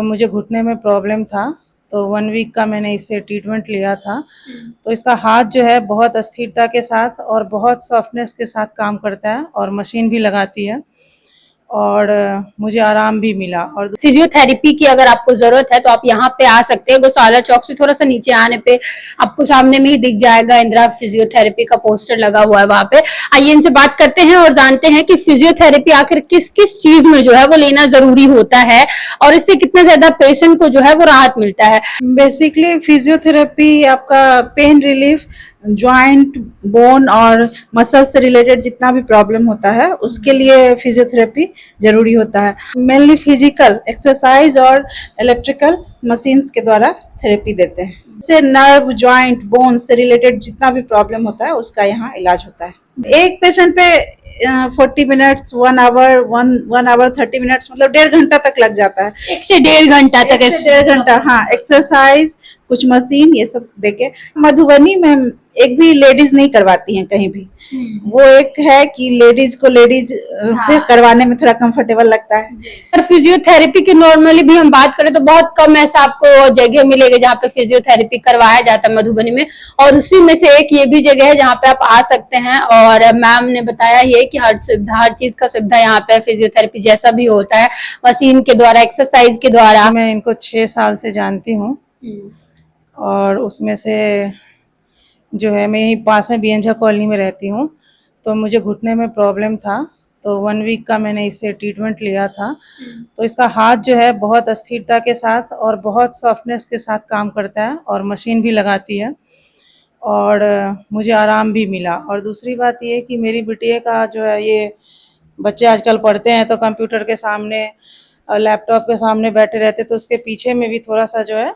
मुझे घुटने में प्रॉब्लम था, तो 1 वीक का मैंने इससे ट्रीटमेंट लिया था। तो इसका हाथ जो है बहुत अस्थिरता के साथ और बहुत सॉफ्टनेस के साथ काम करता है और मशीन भी लगाती है और मुझे आराम भी मिला। और फिजियोथेरेपी की अगर आपको जरूरत है तो आप यहाँ पे आ सकते हैं। गौशाला चौक से थोड़ा सा नीचे आने पे आपको सामने में ही दिख जाएगा, इंदिरा फिजियोथेरेपी का पोस्टर लगा हुआ है वहां पे। आइए इनसे बात करते हैं और जानते हैं कि फिजियोथेरेपी आखिर किस किस चीज में जो है वो लेना जरूरी होता है और इससे कितना ज्यादा पेशेंट को जो है वो राहत मिलता है। बेसिकली फिजियोथेरेपी आपका पेन रिलीफ, जॉइंट, बोन और मसल से रिलेटेड जितना भी प्रॉब्लम होता है उसके लिए फिजियोथेरेपी जरूरी होता है। मेनली फिजिकल एक्सरसाइज और इलेक्ट्रिकल मशीन्स के द्वारा थेरेपी देते हैं। इससे नर्व, जॉइंट, बोन से रिलेटेड जितना भी प्रॉब्लम होता है उसका यहाँ इलाज होता है। एक पेशेंट पे 40 मिनट्स, 1 आवर, 1 आवर 30 मिनट्स, मतलब 1.5 घंटा तक लग जाता है। 1 से 1.5 घंटा तक। 1 से 1.5 घंटा, हाँ। एक्सरसाइज, कुछ मशीन, ये सब देके। मधुबनी में एक भी लेडीज नहीं करवाती हैं कहीं भी। वो एक है कि लेडीज को लेडीज से करवाने में थोड़ा कंफर्टेबल लगता है। सर फिजियोथेरेपी की नॉर्मली भी हम बात करें तो बहुत कम ऐसा आपको जगह मिलेगा जहाँ पे फिजियोथेरेपी करवाया जाता है मधुबनी में, और उसी में से एक ये भी जगह है जहाँ पे आप आ सकते हैं। और मैम ने बताया ये कि हर सुविधा, हर चीज का सुविधा यहाँ पे फिजियोथेरेपी जैसा भी होता है, मशीन के द्वारा, एक्सरसाइज के द्वारा। मैं इनको 6 साल से जानती हूँ और उसमें से जो है, मैं यहीं पास में बीएनझा कॉलोनी में रहती हूँ। तो मुझे घुटने में प्रॉब्लम था, तो 1 वीक का मैंने इससे ट्रीटमेंट लिया था। तो इसका हाथ जो है बहुत अस्थिरता के साथ और बहुत सॉफ्टनेस के साथ काम करता है और मशीन भी लगाती है और मुझे आराम भी मिला। और दूसरी बात ये कि मेरी बिटिया का जो है, ये बच्चे आजकल पढ़ते हैं तो कंप्यूटर के सामने और लैपटॉप के सामने बैठे रहते, तो उसके पीछे में भी थोड़ा सा जो है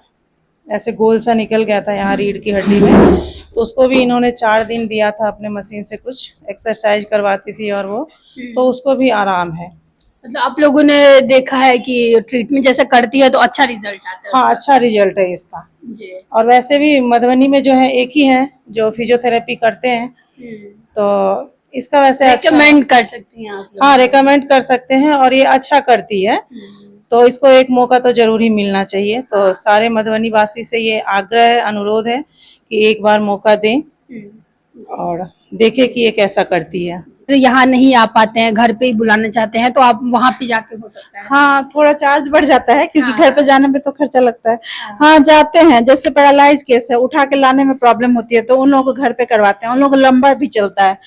ऐसे गोल सा निकल गया था यहाँ रीढ़ की हड्डी में। तो उसको भी इन्होंने 4 दिन दिया था अपने मशीन से, कुछ एक्सरसाइज करवाती थी और वो, तो उसको भी आराम है। मतलब आप लोगों ने देखा है कि ट्रीटमेंट जैसे करती है तो अच्छा रिजल्ट आता है? हाँ, अच्छा रिजल्ट है इसका। जी। और वैसे भी मधुबनी में जो है एक ही है जो फिजियोथेरेपी करते हैं, तो इसका वैसे रेकमेंड कर सकती हैं आप लोग? हाँ, रेकमेंड कर सकते हैं और ये अच्छा करती है, तो इसको एक मौका तो जरूर ही मिलना चाहिए। तो सारे मधुबनी वासी से ये आग्रह है, अनुरोध है कि एक बार मौका दें और देखें कि ये कैसा करती है। तो यहाँ नहीं आ पाते हैं, घर पे ही बुलाना चाहते हैं, तो आप वहाँ पे जाके हो सकता है? हाँ, थोड़ा चार्ज बढ़ जाता है क्योंकि घर पे जाने में तो खर्चा लगता है। हाँ, जाते हैं। जैसे पैरालाइज केस है, उठा के लाने में प्रॉब्लम होती है तो उन लोगों को घर पे करवाते हैं। उन लोगों को लंबा भी चलता है,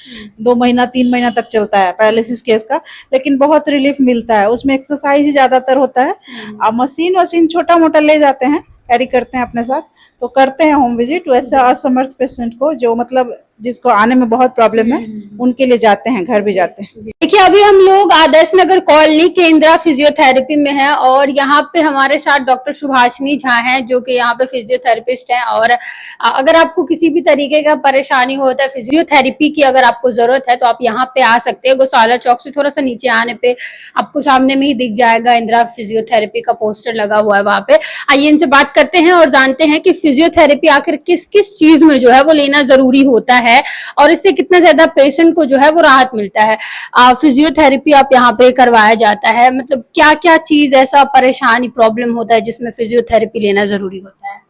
2 महीना 3 महीना तक चलता है पैरालिसिस केस का, लेकिन बहुत रिलीफ मिलता है। उसमें एक्सरसाइज ही ज्यादातर होता है और मशीन वशीन छोटा मोटा ले जाते हैं, कैरी करते हैं अपने साथ, तो करते हैं होम विजिट। वैसे असमर्थ पेशेंट को, जो मतलब जिसको आने में बहुत प्रॉब्लम है, उनके लिए जाते हैं, घर भी जाते हैं। देखिए अभी हम लोग आदर्श नगर कॉलोनी के इंदिरा फिजियोथेरेपी में है और यहाँ पे हमारे साथ डॉक्टर सुभाषिनी झा हैं जो कि यहाँ पे फिजियोथेरेपिस्ट हैं। और अगर आपको किसी भी तरीके का परेशानी होता है, फिजियोथेरेपी की अगर आपको जरूरत है तो आप यहाँ पे आ सकते हैं। गौशाला चौक से थोड़ा सा नीचे आने पे आपको सामने में ही दिख जाएगा, इंदिरा फिजियोथेरेपी का पोस्टर लगा हुआ है वहां पे। आइए इनसे बात करते हैं और जानते हैं कि फिजियोथेरेपी आखिर किस किस चीज में जो है वो लेना जरूरी होता है और इससे कितना ज्यादा पेशेंट को जो है वो राहत मिलता है। फिजियोथेरेपी आप यहाँ पे करवाया जाता है, मतलब क्या क्या चीज ऐसा परेशानी, प्रॉब्लम होता है जिसमें फिजियोथेरेपी लेना जरूरी होता है?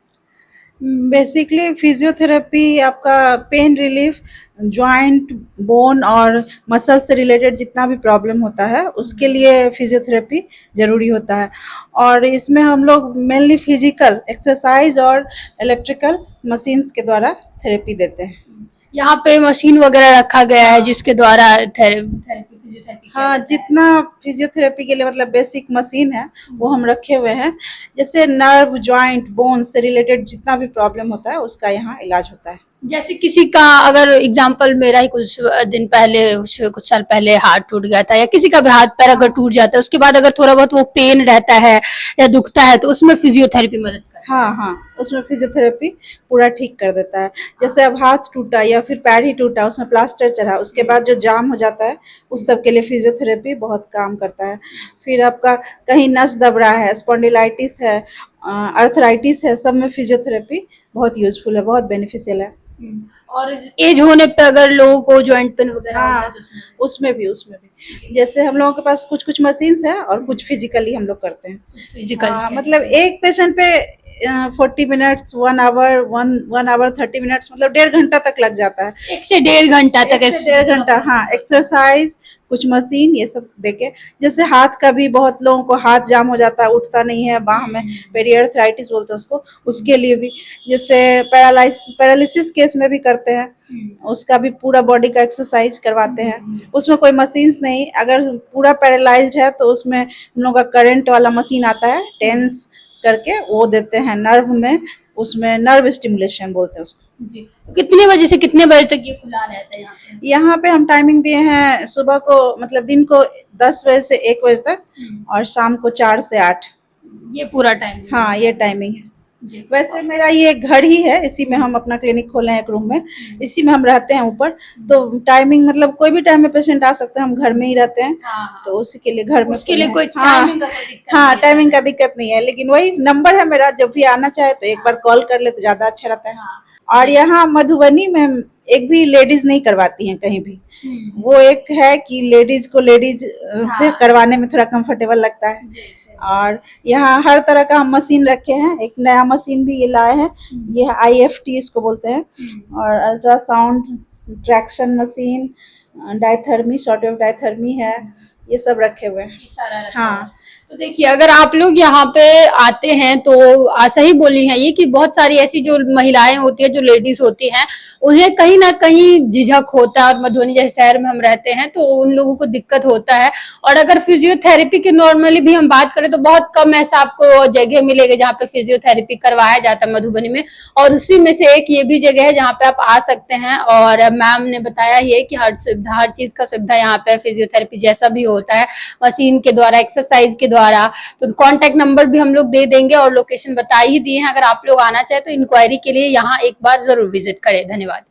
बेसिकली फिजियोथेरेपी आपका पेन रिलीफ, जॉइंट, बोन और मसल से रिलेटेड जितना भी प्रॉब्लम होता है उसके लिए फिजियोथेरेपी जरूरी होता है। और इसमें हम लोग मेनली फिजिकल एक्सरसाइज और इलेक्ट्रिकल मशीन्स के द्वारा थेरेपी देते हैं। यहाँ पे मशीन वगैरह रखा गया है जिसके द्वारा थेरेपी, फिजियोथेरेपी? हाँ, जितना फिजियोथेरेपी के लिए मतलब बेसिक मशीन है वो हम रखे हुए हैं। जैसे नर्व, जॉइंट, बोन से रिलेटेड जितना भी प्रॉब्लम होता है उसका यहाँ इलाज होता है। जैसे किसी का, अगर एग्जांपल मेरा ही कुछ दिन पहले, कुछ साल पहले हाथ टूट गया था, या किसी का भी हाथ पैर अगर टूट जाता है उसके बाद अगर थोड़ा बहुत वो पेन रहता है या दुखता है तो उसमें फिजियोथेरेपी मदद करता है? हाँ, उसमें फिजियोथेरेपी पूरा ठीक कर देता है। जैसे अब हाथ टूटा या फिर पैर ही टूटा, उसमें प्लास्टर चढ़ा, उसके बाद जो जाम हो जाता है, उस सब के लिए फिजियोथेरेपी बहुत काम करता है। फिर आपका कहीं नस दब रहा है, स्पॉन्डिलाइटिस है, अर्थराइटिस है, सब में फिजियोथेरेपी बहुत यूजफुल है, बहुत बेनिफिशियल है। और एज होने पे अगर लोगों को जॉइंट पेन वगैरह होता है हाँ, तो उसमें उसमें भी जैसे हम लोगों के पास कुछ कुछ मशीन्स है और कुछ फिजिकली हम लोग करते हैं। फिजिकल हाँ, मतलब एक पेशेंट पे 40 मिनट्स, 1 आवर, 1 आवर 30 मिनट्स, मतलब 1.5 घंटा तक लग जाता है। 1 से 1.5 घंटा तक 1 से 1.5 घंटा, हाँ, एक्सरसाइज, कुछ मशीन, ये सब देके। जैसे हाथ का भी बहुत लोगों को हाथ जाम हो जाता है, उठता नहीं है, बाह में पेरियार्थराइटिस बोलते हैं उसको, उसके लिए भी। जैसे पैरालिसिस केस में भी करते हैं, उसका भी पूरा बॉडी का एक्सरसाइज करवाते हैं। उसमें कोई मशीन्स नहीं, अगर पूरा पैरालाइज्ड है तो उसमें हम लोग का करंट वाला मशीन आता है, टेंस करके वो देते हैं नर्व में, उसमें नर्व स्टिमुलेशन बोलते हैं उसको। जी। तो कितने बजे से कितने बजे तक ये खुला रहता है यहाँ पे? यहाँ पे हम टाइमिंग दिए हैं सुबह को, मतलब दिन को 10 बजे से 1 बजे तक, और शाम को 4 से 8। ये पूरा टाइम? हाँ, ये टाइमिंग है। जी। वैसे मेरा ये घर ही है, इसी में हम अपना क्लिनिक खोले हैं एक रूम में, इसी में हम रहते हैं ऊपर। तो टाइमिंग मतलब कोई भी टाइम में पेशेंट आ सकते हैं, हम घर में ही रहते हैं, हाँ, तो उसी के लिए घर में उसके लिए खोले कोई हैं। हाँ, टाइमिंग का कोई दिक्कत हाँ, नहीं है? टाइमिंग का दिक्कत नहीं है, लेकिन वही नंबर है मेरा, जब भी आना चाहे तो एक बार कॉल कर ले तो ज्यादा अच्छा रहता है। हाँ। और यहाँ मधुबनी में एक भी लेडीज नहीं करवाती हैं कहीं भी। वो एक है कि लेडीज को लेडीज से करवाने में थोड़ा कंफर्टेबल लगता है। जी, जी। और यहाँ हर तरह का हम मशीन रखे हैं, एक नया मशीन भी ये लाए हैं, ये है IFT इसको बोलते हैं, और ultrasound traction machine, diathermy, short wave diathermy है, ये सब रखे हुए हैं। ये सारा रखा हाँ। हुआ है। तो देखिए, अगर आप लोग यहाँ पे आते हैं तो सही बोली है ये कि बहुत सारी ऐसी जो महिलाएं होती है, जो लेडीज होती हैं, उन्हें कहीं ना कहीं झिझक होता है, और मधुबनी जैसे शहर में हम रहते हैं तो उन लोगों को दिक्कत होता है। और अगर फिजियोथेरेपी की नॉर्मली भी हम बात करें तो बहुत कम ऐसा आपको जगह मिलेगा जहाँ पे फिजियोथेरेपी करवाया जाता है मधुबनी में, और उसी में से एक ये भी जगह है जहाँ पे आप आ सकते हैं। और मैम ने बताया ये कि हर सुविधा, हर चीज का सुविधा यहाँ पे फिजियोथेरेपी जैसा भी होता है, मशीन के द्वारा, एक्सरसाइज के द्वारा। तो कॉन्टेक्ट नंबर भी हम लोग दे देंगे और लोकेशन बता ही दिए हैं, अगर आप लोग आना चाहे तो इंक्वायरी के लिए यहाँ एक बार जरूर विजिट करें। धन्यवाद।